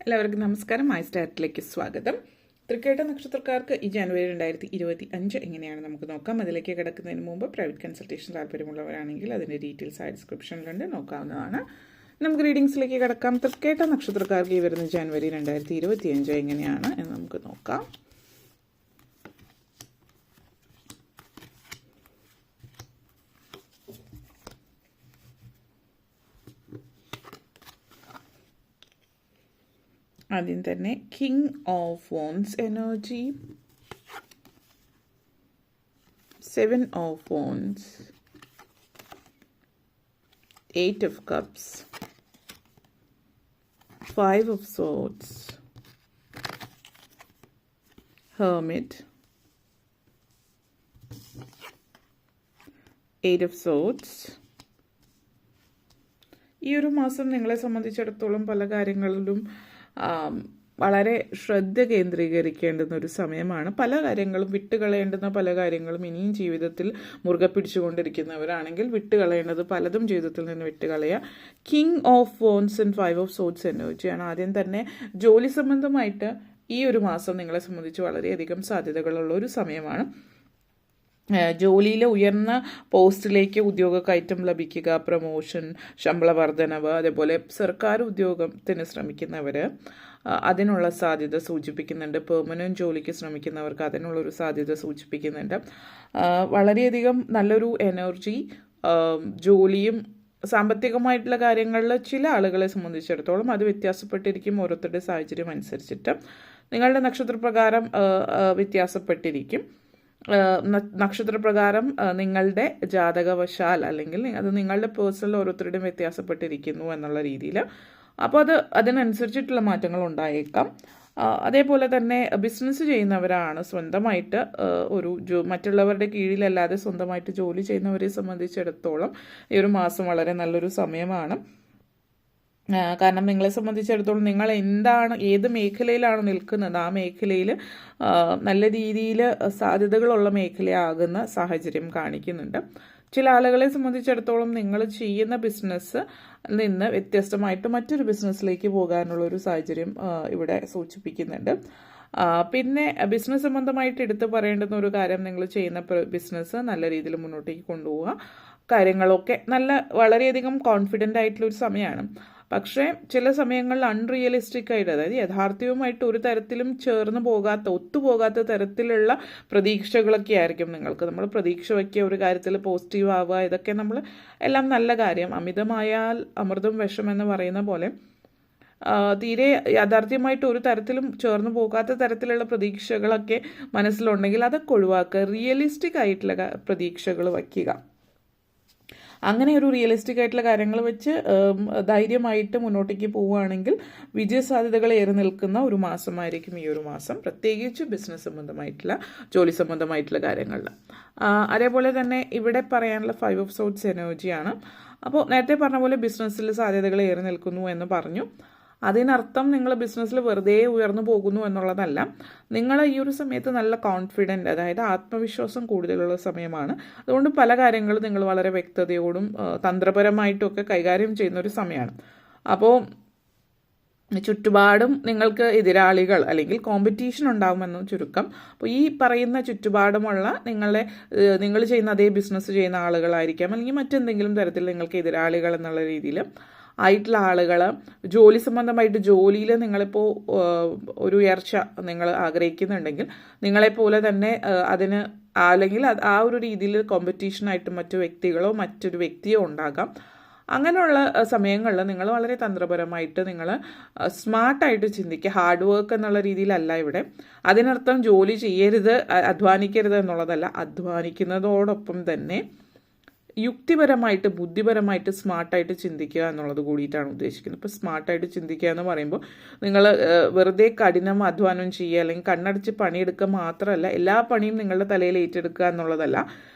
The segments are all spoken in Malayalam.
എല്ലാവർക്കും നമസ്കാരം. മൈ സ്റ്റാറ്റിലേക്ക് സ്വാഗതം. തൃക്കേട്ട നക്ഷത്രക്കാർക്ക് ഈ ജനുവരി 2025 എങ്ങനെയാണ് നമുക്ക് നോക്കാം. അതിലേക്ക് കിടക്കുന്നതിന് മുമ്പ് പ്രൈവറ്റ് കൺസൾട്ടേഷൻ താല്പര്യമുള്ളവരാണെങ്കിൽ അതിൻ്റെ ഡീറ്റെയിൽസ് ആയ ഡിസ്ക്രിപ്ഷനിലുണ്ട്, നോക്കാവുന്നതാണ്. നമുക്ക് റീഡിങ്സിലേക്ക് കിടക്കാം. തൃക്കേട്ട നക്ഷത്രക്കാർക്ക് ഈ വരുന്ന ജനുവരി 2025 എങ്ങനെയാണ് എന്ന് നമുക്ക് നോക്കാം. ആദ്യം തന്നെ king of wounds energy, 7 of wands, 8 of cups, 5 of swords, hermit, 8 of swords. ഈ ഒരു മാസം നിങ്ങളെ സംബന്ധിച്ചിടത്തോളം പല കാര്യങ്ങളിലും വളരെ ശ്രദ്ധ കേന്ദ്രീകരിക്കേണ്ടുന്ന ഒരു സമയമാണ്. പല കാര്യങ്ങളും വിട്ടുകളയേണ്ടുന്ന പല കാര്യങ്ങളും ഇനിയും ജീവിതത്തിൽ മുറുകെ പിടിച്ചുകൊണ്ടിരിക്കുന്നവരാണെങ്കിൽ വിട്ടുകളയേണ്ടത് പലതും ജീവിതത്തിൽ നിന്ന് വിട്ടുകളയുക. King of wands and 5 of swords എനർജിയാണ്. ആദ്യം തന്നെ ജോലി സംബന്ധമായിട്ട് ഈ ഒരു മാസം നിങ്ങളെ സംബന്ധിച്ച് വളരെയധികം സാധ്യതകളുള്ള ഒരു സമയമാണ്. ജോലിയിലെ ഉയർന്ന പോസ്റ്റിലേക്ക് ഉദ്യോഗ കയറ്റം ലഭിക്കുക, പ്രമോഷൻ, ശമ്പള വർധനവ്, അതേപോലെ സർക്കാർ ഉദ്യോഗത്തിന് ശ്രമിക്കുന്നവർ അതിനുള്ള സാധ്യത സൂചിപ്പിക്കുന്നുണ്ട്. പെർമനൻറ്റ് ജോലിക്ക് ശ്രമിക്കുന്നവർക്ക് അതിനുള്ളൊരു സാധ്യത സൂചിപ്പിക്കുന്നുണ്ട്. വളരെയധികം നല്ലൊരു എനർജി ജോലിയും സാമ്പത്തികമായിട്ടുള്ള കാര്യങ്ങളിൽ ചില ആളുകളെ സംബന്ധിച്ചിടത്തോളം അത് വ്യത്യാസപ്പെട്ടിരിക്കും. ഓരോരുത്തരുടെ സാഹചര്യം അനുസരിച്ചിട്ട് നിങ്ങളുടെ നക്ഷത്രപ്രകാരം വ്യത്യാസപ്പെട്ടിരിക്കും. നക്ഷത്രപ്രകാരം നിങ്ങളുടെ ജാതകവശാൽ അല്ലെങ്കിൽ അത് നിങ്ങളുടെ പേഴ്സണൽ ഓരോരുത്തരുടെയും വ്യത്യാസപ്പെട്ടിരിക്കുന്നു എന്നുള്ള രീതിയിൽ അപ്പോൾ അതിനനുസരിച്ചിട്ടുള്ള മാറ്റങ്ങൾ ഉണ്ടായേക്കാം. അതേപോലെ തന്നെ ബിസിനസ് ചെയ്യുന്നവരാണ് സ്വന്തമായിട്ട് മറ്റുള്ളവരുടെ കീഴിലല്ലാതെ സ്വന്തമായിട്ട് ജോലി ചെയ്യുന്നവരെ സംബന്ധിച്ചിടത്തോളം ഈ ഒരു മാസം വളരെ നല്ലൊരു സമയമാണ്. കാരണം നിങ്ങളെ സംബന്ധിച്ചിടത്തോളം നിങ്ങൾ ഏത് മേഖലയിലാണ് നിൽക്കുന്നത് ആ മേഖലയിൽ നല്ല രീതിയിൽ സാധ്യതകളുള്ള മേഖലയാകുന്ന സാഹചര്യം കാണിക്കുന്നുണ്ട്. ചില ആളുകളെ സംബന്ധിച്ചിടത്തോളം നിങ്ങൾ ചെയ്യുന്ന ബിസിനസ് നിന്ന് വ്യത്യസ്തമായിട്ട് മറ്റൊരു ബിസിനസ്സിലേക്ക് പോകാനുള്ള ഒരു സാഹചര്യം ഇവിടെ സൂചിപ്പിക്കുന്നുണ്ട്. പിന്നെ ബിസിനസ് സംബന്ധമായിട്ട് എടുത്തു പറയേണ്ടുന്ന ഒരു കാര്യം, നിങ്ങൾ ചെയ്യുന്ന ബിസിനസ് നല്ല രീതിയിൽ മുന്നോട്ടേക്ക് കൊണ്ടുപോവുക. കാര്യങ്ങളൊക്കെ വളരെയധികം കോൺഫിഡൻ്റ് ആയിട്ടുള്ളൊരു സമയമാണ്. പക്ഷേ ചില സമയങ്ങളിൽ അൺറിയലിസ്റ്റിക് ആയിട്ട്, അതായത് യാഥാർത്ഥ്യവുമായിട്ട് ഒരു തരത്തിലും ഒത്തുപോകാത്ത തരത്തിലുള്ള പ്രതീക്ഷകളൊക്കെ ആയിരിക്കും നിങ്ങൾക്ക്. നമ്മൾ പ്രതീക്ഷ വയ്ക്കുക, ഒരു കാര്യത്തിൽ പോസിറ്റീവ് ആവുക, ഇതൊക്കെ നമ്മൾ എല്ലാം നല്ല കാര്യം. അമിതമായാൽ അമൃതം വിഷം എന്ന് പറയുന്ന പോലെ തീരെ യാഥാർത്ഥ്യമായിട്ട് ഒരു തരത്തിലും ചേർന്ന് പോകാത്ത തരത്തിലുള്ള പ്രതീക്ഷകളൊക്കെ മനസ്സിലുണ്ടെങ്കിൽ അതൊക്കെ ഒഴിവാക്കുക. റിയലിസ്റ്റിക് ആയിട്ടുള്ള പ്രതീക്ഷകൾ വയ്ക്കുക. അങ്ങനെ ഒരു റിയലിസ്റ്റിക് ആയിട്ടുള്ള കാര്യങ്ങൾ വെച്ച് ധൈര്യമായിട്ട് മുന്നോട്ടേക്ക് പോവുകയാണെങ്കിൽ വിജയസാധ്യതകൾ ഏറി നിൽക്കുന്ന ഒരു മാസമായിരിക്കും ഈ ഒരു മാസം, പ്രത്യേകിച്ച് ബിസിനസ് സംബന്ധമായിട്ടുള്ള ജോലി സംബന്ധമായിട്ടുള്ള കാര്യങ്ങളിൽ. അതേപോലെ തന്നെ ഇവിടെ പറയാനുള്ള 5 ഓഫ് സോഡ്സ് എനർജിയാണ്. അപ്പോൾ നേരത്തെ പറഞ്ഞ പോലെ ബിസിനസ്സിൽ സാധ്യതകൾ ഏറി നിൽക്കുന്നു എന്ന് പറഞ്ഞു. അതിനർത്ഥം നിങ്ങൾ ബിസിനസ്സിൽ വെറുതെ ഉയർന്നു പോകുന്നു എന്നുള്ളതല്ല. നിങ്ങൾ ഈ ഒരു സമയത്ത് നല്ല കോൺഫിഡൻറ്റ്, അതായത് ആത്മവിശ്വാസം കൂടുതലുള്ള സമയമാണ്. അതുകൊണ്ട് പല കാര്യങ്ങളും നിങ്ങൾ വളരെ വ്യക്തതയോടും തന്ത്രപരമായിട്ടും ഒക്കെ കൈകാര്യം ചെയ്യുന്ന ഒരു സമയമാണ്. അപ്പോൾ ചുറ്റുപാടും നിങ്ങൾക്ക് എതിരാളികൾ അല്ലെങ്കിൽ കോമ്പറ്റീഷൻ ഉണ്ടാകുമെന്ന് ചുരുക്കം. അപ്പോൾ ഈ പറയുന്ന ചുറ്റുപാടുമുള്ള നിങ്ങൾ ചെയ്യുന്ന അതേ ബിസിനസ് ചെയ്യുന്ന ആളുകളായിരിക്കാം, അല്ലെങ്കിൽ മറ്റെന്തെങ്കിലും തരത്തിൽ നിങ്ങൾക്ക് എതിരാളികൾ എന്നുള്ള രീതിയിൽ ആയിട്ടുള്ള ആളുകൾ, ജോലി സംബന്ധമായിട്ട് ജോലിയിൽ നിങ്ങളിപ്പോൾ ഒരു ഉയർച്ച നിങ്ങൾ ആഗ്രഹിക്കുന്നുണ്ടെങ്കിൽ നിങ്ങളെപ്പോലെ തന്നെ അതിന് അല്ലെങ്കിൽ ആ ഒരു രീതിയിൽ കോമ്പറ്റീഷനായിട്ട് മറ്റൊരു വ്യക്തിയോ ഉണ്ടാകാം. അങ്ങനെയുള്ള സമയങ്ങളിൽ നിങ്ങൾ വളരെ തന്ത്രപരമായിട്ട് നിങ്ങൾ സ്മാർട്ടായിട്ട് ചിന്തിക്കുക. ഹാർഡ് വർക്ക് എന്നുള്ള രീതിയിലല്ല ഇവിടെ. അതിനർത്ഥം ജോലി ചെയ്യരുത്, അധ്വാനിക്കരുത് എന്നുള്ളതല്ല. അധ്വാനിക്കുന്നതോടൊപ്പം തന്നെ യുക്തിപരമായിട്ട് ബുദ്ധിപരമായിട്ട് സ്മാർട്ടായിട്ട് ചിന്തിക്കുക എന്നുള്ളത് കൂടിയിട്ടാണ് ഉദ്ദേശിക്കുന്നത്. ഇപ്പോൾ സ്മാർട്ടായിട്ട് ചിന്തിക്കുക എന്ന് പറയുമ്പോൾ നിങ്ങൾ വെറുതെ കഠിനം അധ്വാനം ചെയ്യുക അല്ലെങ്കിൽ കണ്ണടച്ച് പണിയെടുക്കുക മാത്രമല്ല, എല്ലാ പണിയും നിങ്ങളുടെ തലയിൽ ഏറ്റെടുക്കുക എന്നുള്ളതല്ല.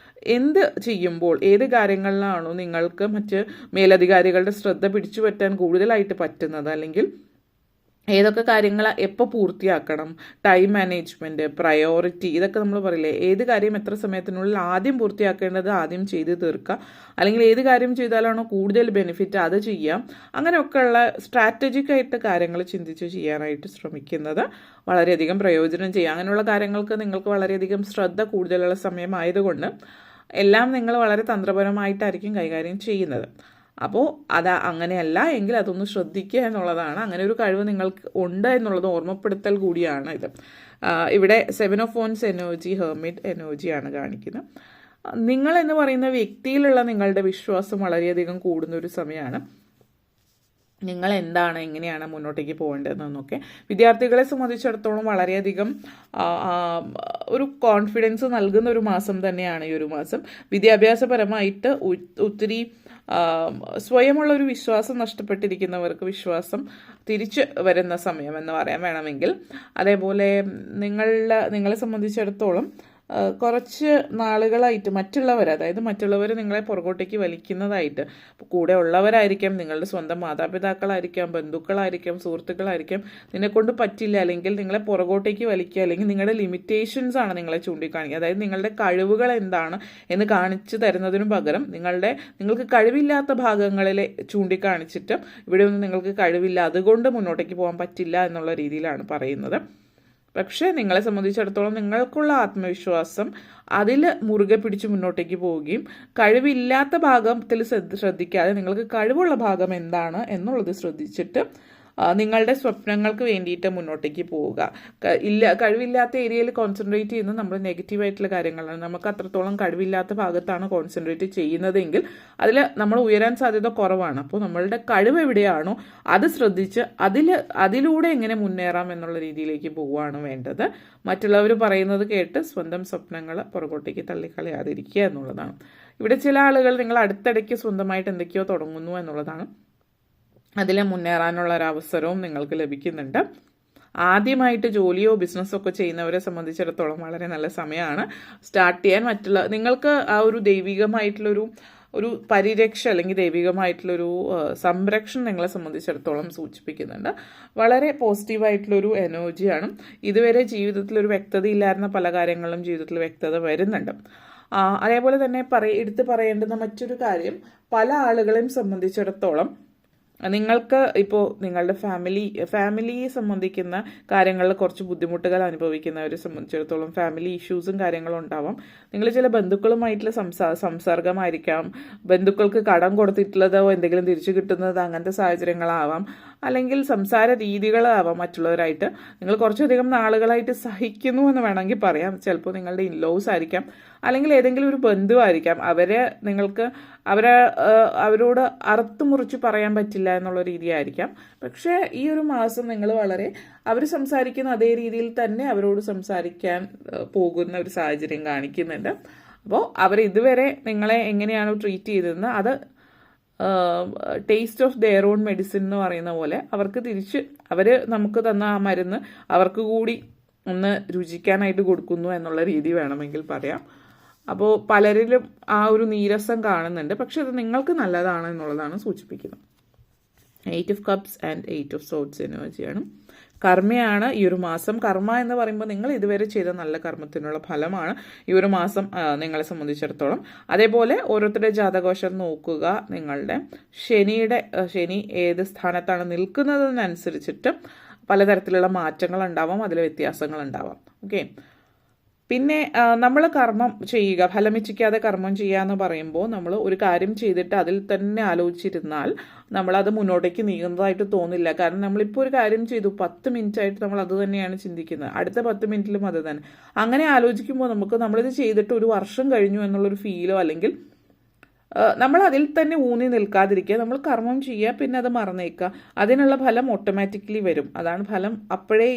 എന്ത് ചെയ്യുമ്പോൾ ഏത് കാര്യങ്ങളിലാണോ നിങ്ങൾക്ക് മറ്റ് മേലധികാരികളുടെ ശ്രദ്ധ പിടിച്ചു പറ്റാൻ കൂടുതലായിട്ട് പറ്റുന്നത്, അല്ലെങ്കിൽ ഏതൊക്കെ കാര്യങ്ങൾ എപ്പോൾ പൂർത്തിയാക്കണം, ടൈം മാനേജ്മെൻറ്റ്, പ്രയോറിറ്റി, ഇതൊക്കെ നമ്മൾ പറയില്ലേ, ഏത് കാര്യം എത്ര സമയത്തിനുള്ളിൽ ആദ്യം പൂർത്തിയാക്കേണ്ടത് ആദ്യം ചെയ്ത് തീർക്കുക, അല്ലെങ്കിൽ ഏത് കാര്യം ചെയ്താലാണോ കൂടുതൽ ബെനിഫിറ്റ് അത് ചെയ്യാം. അങ്ങനെയൊക്കെയുള്ള സ്ട്രാറ്റജിക്കായിട്ട് കാര്യങ്ങൾ ചിന്തിച്ച് ചെയ്യാനായിട്ട് ശ്രമിക്കുന്നത് വളരെയധികം പ്രയോജനം ചെയ്യാം. അങ്ങനെയുള്ള കാര്യങ്ങൾക്ക് നിങ്ങൾക്ക് വളരെയധികം ശ്രദ്ധ കൂടുതലുള്ള സമയമായതുകൊണ്ട് എല്ലാം നിങ്ങൾ വളരെ തന്ത്രപരമായിട്ടായിരിക്കും കൈകാര്യം ചെയ്യുന്നത്. അപ്പോൾ അങ്ങനെയല്ല എങ്കിൽ അതൊന്ന് ശ്രദ്ധിക്കുക എന്നുള്ളതാണ്. അങ്ങനെ ഒരു കഴിവ് നിങ്ങൾക്ക് ഉണ്ട് എന്നുള്ളത് ഓർമ്മപ്പെടുത്തൽ കൂടിയാണ് ഇത്. ഇവിടെ 7 ഓഫ് വൺസ് എനർജി, ഹെർമിറ്റ് എനർജിയാണ് കാണിക്കുന്നത്. നിങ്ങളെന്ന് പറയുന്ന വ്യക്തിയിലുള്ള നിങ്ങളുടെ വിശ്വാസം വളരെയധികം കൂടുന്ന ഒരു സമയമാണ്. നിങ്ങൾ എന്താണ്, എങ്ങനെയാണ് മുന്നോട്ടേക്ക് പോകേണ്ടതെന്നൊക്കെ വിദ്യാർത്ഥികളെ സംബന്ധിച്ചിടത്തോളം വളരെയധികം ഒരു കോൺഫിഡൻസ് നൽകുന്ന ഒരു മാസം തന്നെയാണ് ഈ ഒരു മാസം. വിദ്യാഭ്യാസപരമായിട്ട് ഒത്തിരി സ്വയമുള്ളൊരു വിശ്വാസം നഷ്ടപ്പെട്ടിരിക്കുന്നവർക്ക് വിശ്വാസം തിരിച്ച് വരുന്ന സമയം എന്ന് പറയാൻ വേണമെങ്കിൽ. അതേപോലെ നിങ്ങളെ സംബന്ധിച്ചിടത്തോളം കുറച്ച് നാളുകളായിട്ട് അതായത് മറ്റുള്ളവർ നിങ്ങളെ പുറകോട്ടേക്ക് വലിക്കുന്നതായിട്ട്, കൂടെ ഉള്ളവരായിരിക്കാം, നിങ്ങളുടെ സ്വന്തം മാതാപിതാക്കളായിരിക്കാം, ബന്ധുക്കളായിരിക്കാം, സുഹൃത്തുക്കളായിരിക്കാം, നിന്നെക്കൊണ്ട് പറ്റില്ല അല്ലെങ്കിൽ നിങ്ങളെ പുറകോട്ടേക്ക് വലിക്കുക, അല്ലെങ്കിൽ നിങ്ങളുടെ ലിമിറ്റേഷൻസ് ആണ് നിങ്ങളെ ചൂണ്ടിക്കാണിക്കുക. അതായത് നിങ്ങളുടെ കഴിവുകൾ എന്താണ് എന്ന് കാണിച്ചു തരുന്നതിനു പകരം നിങ്ങൾക്ക് കഴിവില്ലാത്ത ഭാഗങ്ങളിലെ ചൂണ്ടിക്കാണിച്ചിട്ട് ഇവിടെ ഒന്നും നിങ്ങൾക്ക് കഴിവില്ല, അതുകൊണ്ട് മുന്നോട്ടേക്ക് പോകാൻ പറ്റില്ല എന്നുള്ള രീതിയിലാണ് പറയുന്നത്. പക്ഷേ നിങ്ങളെ സംബന്ധിച്ചിടത്തോളം നിങ്ങൾക്കുള്ള ആത്മവിശ്വാസം അതിൽ മുറുകെ പിടിച്ച് മുന്നോട്ടേക്ക് പോവുകയും കഴിവില്ലാത്ത ഭാഗത്തിൽ ശ്രദ്ധിക്കാതെ നിങ്ങൾക്ക് കഴിവുള്ള ഭാഗം എന്താണ് എന്നുള്ളത് ശ്രദ്ധിച്ചിട്ട് നിങ്ങളുടെ സ്വപ്നങ്ങൾക്ക് വേണ്ടിയിട്ട് മുന്നോട്ടേക്ക് പോവുക. കഴിവില്ലാത്ത ഏരിയയിൽ കോൺസെൻട്രേറ്റ് ചെയ്യുന്നത് നമ്മൾ നെഗറ്റീവായിട്ടുള്ള കാര്യങ്ങളാണ്. നമുക്ക് അത്രത്തോളം കഴിവില്ലാത്ത ഭാഗത്താണ് കോൺസെൻട്രേറ്റ് ചെയ്യുന്നതെങ്കിൽ അതിൽ നമ്മൾ ഉയരാൻ സാധ്യത കുറവാണ്. അപ്പോൾ നമ്മളുടെ കഴിവ് എവിടെയാണോ അത് ശ്രദ്ധിച്ച് അതിലൂടെ എങ്ങനെ മുന്നേറാം എന്നുള്ള രീതിയിലേക്ക് പോവുകയാണ് വേണ്ടത്. മറ്റുള്ളവർ പറയുന്നത് കേട്ട് സ്വന്തം സ്വപ്നങ്ങൾ പുറകോട്ടേക്ക് തള്ളിക്കളയാതിരിക്കുക എന്നുള്ളതാണ്. ഇവിടെ ചില ആളുകൾ നിങ്ങൾ അടുത്തിടയ്ക്ക് സ്വന്തമായിട്ട് എന്തൊക്കെയോ തുടങ്ങുന്നു എന്നുള്ളതാണ്. അതിൽ മുന്നേറാനുള്ള ഒരു അവസരവും നിങ്ങൾക്ക് ലഭിക്കുന്നുണ്ട്. ആദ്യമായിട്ട് ജോലിയോ ബിസിനസ്സോ ഒക്കെ ചെയ്യുന്നവരെ സംബന്ധിച്ചിടത്തോളം വളരെ നല്ല സമയമാണ് സ്റ്റാർട്ട് ചെയ്യാൻ. നിങ്ങൾക്ക് ആ ഒരു ദൈവികമായിട്ടുള്ളൊരു പരിരക്ഷ അല്ലെങ്കിൽ ദൈവികമായിട്ടുള്ളൊരു സംരക്ഷണം നിങ്ങളെ സംബന്ധിച്ചിടത്തോളം സൂചിപ്പിക്കുന്നുണ്ട്. വളരെ പോസിറ്റീവായിട്ടുള്ളൊരു എനർജിയാണ്. ഇതുവരെ ജീവിതത്തിലൊരു വ്യക്തതയില്ലായിരുന്ന പല കാര്യങ്ങളും ജീവിതത്തിൽ വ്യക്തത വരുന്നുണ്ട്. അതേപോലെ തന്നെ എടുത്തു പറയേണ്ടുന്ന മറ്റൊരു കാര്യം, പല ആളുകളെയും സംബന്ധിച്ചിടത്തോളം നിങ്ങൾക്ക് ഇപ്പോൾ നിങ്ങളുടെ ഫാമിലിയെ സംബന്ധിക്കുന്ന കാര്യങ്ങളിൽ കുറച്ച് ബുദ്ധിമുട്ടുകൾ അനുഭവിക്കുന്നവരെ സംബന്ധിച്ചിടത്തോളം ഫാമിലി ഇഷ്യൂസും കാര്യങ്ങളും ഉണ്ടാവാം. നിങ്ങൾ ചില ബന്ധുക്കളുമായിട്ടുള്ള സംസർഗമായിരിക്കാം, ബന്ധുക്കൾക്ക് കടം കൊടുത്തിട്ടുള്ളതോ എന്തെങ്കിലും തിരിച്ചു കിട്ടുന്നത് അങ്ങനത്തെ സാഹചര്യങ്ങളാവാം, അല്ലെങ്കിൽ സംസാര രീതികളാവാം മറ്റുള്ളവരായിട്ട്. നിങ്ങൾ കുറച്ചധികം നാളുകളായിട്ട് സഹിക്കുന്നു എന്ന് വേണമെങ്കിൽ പറയാം. ചിലപ്പോൾ നിങ്ങളുടെ ഇൻലോസ് ആയിരിക്കാം, അല്ലെങ്കിൽ ഏതെങ്കിലും ഒരു ബന്ധുവായിരിക്കാം. അവരോട് അറുത്തു മുറിച്ച് പറയാൻ പറ്റില്ല എന്നുള്ള രീതിയായിരിക്കാം. പക്ഷേ ഈ ഒരു മാസം നിങ്ങൾ അവർ സംസാരിക്കുന്ന അതേ രീതിയിൽ തന്നെ അവരോട് സംസാരിക്കാൻ പോകുന്ന ഒരു സാഹചര്യം കാണിക്കുന്നുണ്ട്. അപ്പോൾ ഇതുവരെ നിങ്ങളെ എങ്ങനെയാണോ ട്രീറ്റ് ചെയ്തതെന്ന് അത് taste of their own medicine എന്ന് പറയുന്ന പോലെ അവർ നമുക്ക് തന്ന ആ മരുന്ന് അവർക്ക് കൂടി ഒന്ന് രുചിക്കാനായിട്ട് കൊടുക്കുന്നു എന്നുള്ള രീതി വേണമെങ്കിൽ പറയാം. അപ്പോൾ പലരിലും ആ ഒരു നീരസം കാണുന്നുണ്ട്, പക്ഷെ അത് നിങ്ങൾക്ക് നല്ലതാണ് എന്നുള്ളതാണ് സൂചിപ്പിക്കുന്നത്. 8 of cups and 8 of swords എനർജിയാണ്. കർമ്മയാണ് ഈ ഒരു മാസം. കർമ്മ എന്ന് പറയുമ്പോൾ നിങ്ങൾ ഇതുവരെ ചെയ്ത നല്ല കർമ്മത്തിനുള്ള ഫലമാണ് ഈ ഒരു മാസം നിങ്ങളെ സംബന്ധിച്ചിടത്തോളം. അതേപോലെ ഓരോരുത്തരുടെ ജാതകവശം നോക്കുക. നിങ്ങളുടെ ശനി ഏത് സ്ഥാനത്താണ് നിൽക്കുന്നതെന്നനുസരിച്ചിട്ട് പലതരത്തിലുള്ള മാറ്റങ്ങൾ ഉണ്ടാവാം, അതിൽ വ്യത്യാസങ്ങൾ ഉണ്ടാവാം. ഓക്കെ, പിന്നെ നമ്മൾ കർമ്മം ചെയ്യുക, ഫലമിച്ഛിക്കാതെ കർമ്മം ചെയ്യുക എന്ന് പറയുമ്പോൾ നമ്മൾ ഒരു കാര്യം ചെയ്തിട്ട് അതിൽ തന്നെ ആലോചിച്ചിരുന്നാൽ നമ്മളത് മുന്നോട്ടേക്ക് നീങ്ങുന്നതായിട്ട് തോന്നില്ല. കാരണം നമ്മളിപ്പോൾ ഒരു കാര്യം ചെയ്തു 10 മിനിറ്റ് ആയിട്ട് നമ്മൾ അത് തന്നെയാണ് ചിന്തിക്കുന്നത്, അടുത്ത 10 മിനിറ്റിലും അത് തന്നെ. അങ്ങനെ ആലോചിക്കുമ്പോൾ നമ്മളിത് ചെയ്തിട്ട് ഒരു വർഷം കഴിഞ്ഞു എന്നുള്ളൊരു ഫീലോ, അല്ലെങ്കിൽ നമ്മൾ അതിൽ തന്നെ ഊന്നി നിൽക്കാതിരിക്കുക. നമ്മൾ കർമ്മം ചെയ്യുക, പിന്നെ അത് മറന്നേക്കുക. അതിനുള്ള ഫലം ഓട്ടോമാറ്റിക്കലി വരും. അതാണ് ഫലം അപ്പോഴേ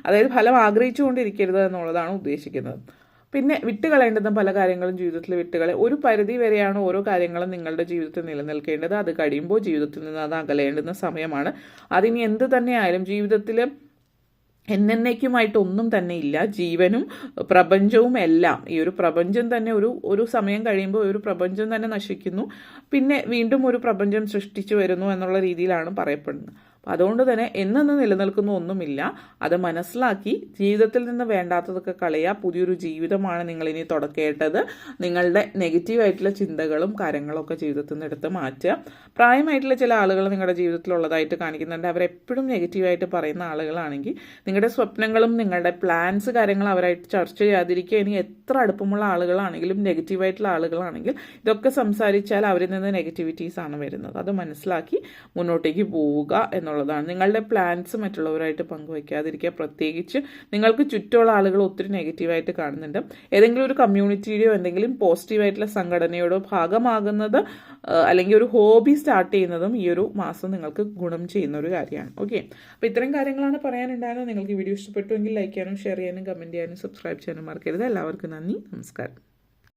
അതായത് ഫലം ആഗ്രഹിച്ചുകൊണ്ടിരിക്കരുത് എന്നുള്ളതാണ് ഉദ്ദേശിക്കുന്നത്. പിന്നെ വിട്ടുകളയേണ്ടുന്ന പല കാര്യങ്ങളും ജീവിതത്തിൽ ഒരു പരിധി വരെയാണ് ഓരോ കാര്യങ്ങളും നിങ്ങളുടെ ജീവിതത്തിൽ നിലനിൽക്കേണ്ടത്. അത് കഴിയുമ്പോൾ ജീവിതത്തിൽ നിന്ന് അത് അകലേണ്ടുന്ന സമയമാണ്. അതിനി എന്ത് തന്നെയായാലും ജീവിതത്തിൽ എന്നേക്കുമായിട്ടൊന്നും തന്നെ ഇല്ല. ജീവനും പ്രപഞ്ചവും എല്ലാം, ഈ ഒരു പ്രപഞ്ചം തന്നെ ഒരു സമയം കഴിയുമ്പോൾ ഒരു പ്രപഞ്ചം തന്നെ നശിക്കുന്നു, പിന്നെ വീണ്ടും ഒരു പ്രപഞ്ചം സൃഷ്ടിച്ചു വരുന്നു എന്നുള്ള രീതിയിലാണ് പറയപ്പെടുന്നത്. അപ്പോൾ അതുകൊണ്ട് തന്നെ എന്നെന്ന് നിലനിൽക്കുന്ന ഒന്നുമില്ല. അത് മനസ്സിലാക്കി ജീവിതത്തിൽ നിന്ന് വേണ്ടാത്തതൊക്കെ കളയുക. പുതിയൊരു ജീവിതമാണ് നിങ്ങളിനി തുടക്കേണ്ടത്. നിങ്ങളുടെ നെഗറ്റീവായിട്ടുള്ള ചിന്തകളും കാര്യങ്ങളും ഒക്കെ ജീവിതത്തിൽ നിന്ന് എടുത്ത് മാറ്റുക. പ്രായമായിട്ടുള്ള ചില ആളുകൾ നിങ്ങളുടെ ജീവിതത്തിലുള്ളതായിട്ട് കാണിക്കുന്നുണ്ട്. അവരെപ്പോഴും നെഗറ്റീവായിട്ട് പറയുന്ന ആളുകളാണെങ്കിൽ നിങ്ങളുടെ സ്വപ്നങ്ങളും നിങ്ങളുടെ പ്ലാൻസ് കാര്യങ്ങൾ അവരായിട്ട് ചർച്ച ചെയ്യാതിരിക്കുക. ഇനി എത്ര അടുപ്പമുള്ള ആളുകളാണെങ്കിലും നെഗറ്റീവായിട്ടുള്ള ആളുകളാണെങ്കിൽ ഇതൊക്കെ സംസാരിച്ചാൽ അവരിൽ നിന്ന് നെഗറ്റിവിറ്റീസ് ആണ് വരുന്നത്. അത് മനസ്സിലാക്കി മുന്നോട്ടേക്ക് പോവുക എന്നുള്ളതാണ്. നിങ്ങളുടെ പ്ലാൻസ് മറ്റുള്ളവരായിട്ട് പങ്കുവയ്ക്കാതിരിക്കുക. പ്രത്യേകിച്ച് നിങ്ങൾക്ക് ചുറ്റുമുള്ള ആളുകൾ ഒത്തിരി നെഗറ്റീവായിട്ട് കാണുന്നുണ്ട്. ഏതെങ്കിലും ഒരു കമ്മ്യൂണിറ്റിയുടെയോ എന്തെങ്കിലും പോസിറ്റീവായിട്ടുള്ള സംഘടനയോടോ ഭാഗമാകുന്നത് അല്ലെങ്കിൽ ഒരു ഹോബി സ്റ്റാർട്ട് ചെയ്യുന്നതും ഈ ഒരു മാസം നിങ്ങൾക്ക് ഗുണം ചെയ്യുന്ന ഒരു കാര്യമാണ്. ഓക്കെ, അപ്പോൾ ഇത്തരം കാര്യങ്ങളാണ് പറയാനുണ്ടായിരുന്നത്. നിങ്ങൾക്ക് വീഡിയോ ഇഷ്ടപ്പെട്ടുവെങ്കിൽ ലൈക്ക് ചെയ്യാനും ഷെയർ ചെയ്യാനും കമൻറ്റ് ചെയ്യാനും സബ്സ്ക്രൈബ് ചെയ്യാനും മറക്കരുത്. എല്ലാവർക്കും നന്ദി, നമസ്കാരം.